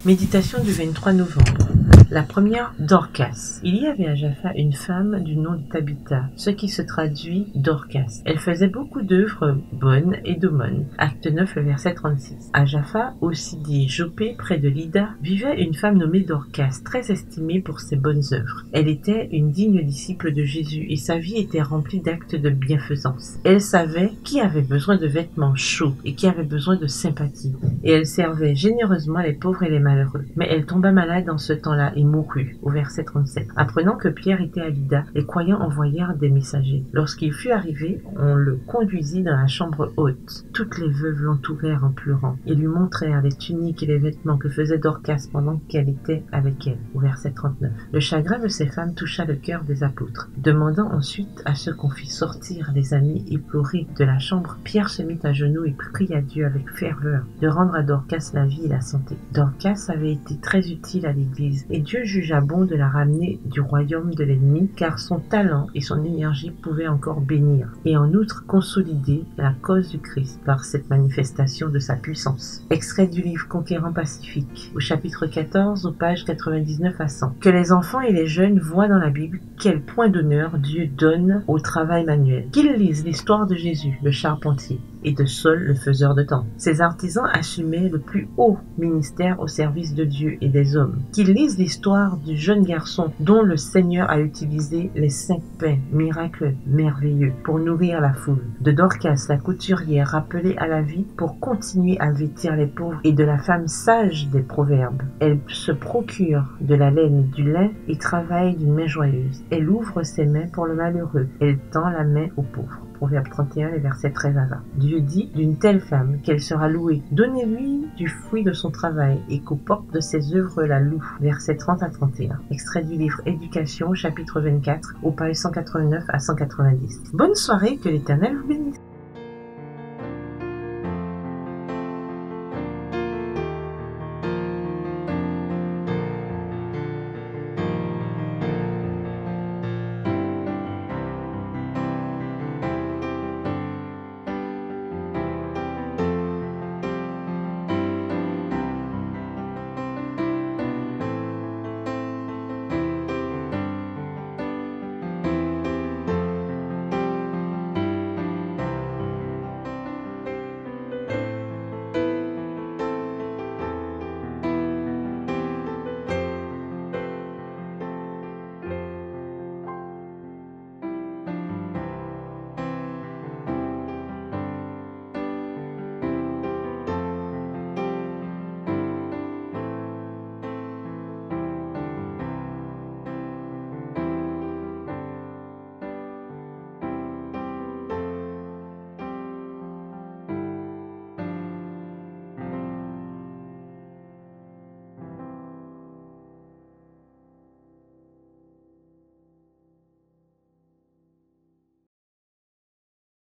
Méditation du 23 novembre. La première, Dorcas. Il y avait à Jaffa une femme du nom de Tabitha, ce qui se traduit Dorcas. Elle faisait beaucoup d'œuvres bonnes et d'aumônes. Acte 9, le verset 36. À Jaffa, aussi dit Jopé, près de Lydda, vivait une femme nommée Dorcas, très estimée pour ses bonnes œuvres. Elle était une digne disciple de Jésus et sa vie était remplie d'actes de bienfaisance. Elle savait qui avait besoin de vêtements chauds et qui avait besoin de sympathie. Et elle servait généreusement les pauvres et les malheureux. Mais elle tomba malade en ce temps-là et mourut, au verset 37. Apprenant que Pierre était à Lydda, les croyants envoyèrent des messagers. Lorsqu'il fut arrivé, on le conduisit dans la chambre haute. Toutes les veuves l'entourèrent en pleurant et lui montrèrent les tuniques et les vêtements que faisait Dorcas pendant qu'elle était avec elle, au verset 39. Le chagrin de ces femmes toucha le cœur des apôtres. Demandant ensuite à ce qu'on fît sortir les amis éplorés de la chambre, Pierre se mit à genoux et pria à Dieu avec ferveur de rendre à Dorcas la vie et la santé. Dorcas avait été très utile à l'Église et Dieu jugea bon de la ramener du royaume de l'ennemi car son talent et son énergie pouvaient encore bénir et en outre consolider la cause du Christ par cette manifestation de sa puissance. Extrait du livre Conquérant Pacifique, au chapitre 14, aux pages 99 à 100. Que les enfants et les jeunes voient dans la Bible quel point d'honneur Dieu donne au travail manuel. Qu'ils lisent l'histoire de Jésus, le charpentier, et de Saul, le faiseur de temple. Ces artisans assumaient le plus haut ministère au service de Dieu et des hommes. Qu'ils lisent l'histoire du jeune garçon dont le Seigneur a utilisé les 5 pains, miracle merveilleux, pour nourrir la foule. De Dorcas, la couturière, rappelée à la vie pour continuer à vêtir les pauvres, et de la femme sage des proverbes. Elle se procure de la laine et du lin et travaille d'une main joyeuse. Elle ouvre ses mains pour le malheureux. Elle tend la main aux pauvres. Proverbe 31, les versets 13 à 20. Dieu dit d'une telle femme qu'elle sera louée. Donnez-lui du fruit de son travail et qu'aux portes de ses œuvres la loue. Versets 30 à 31. Extrait du livre Éducation, chapitre 24, aux pages 189 à 190. Bonne soirée, que l'Éternel vous bénisse.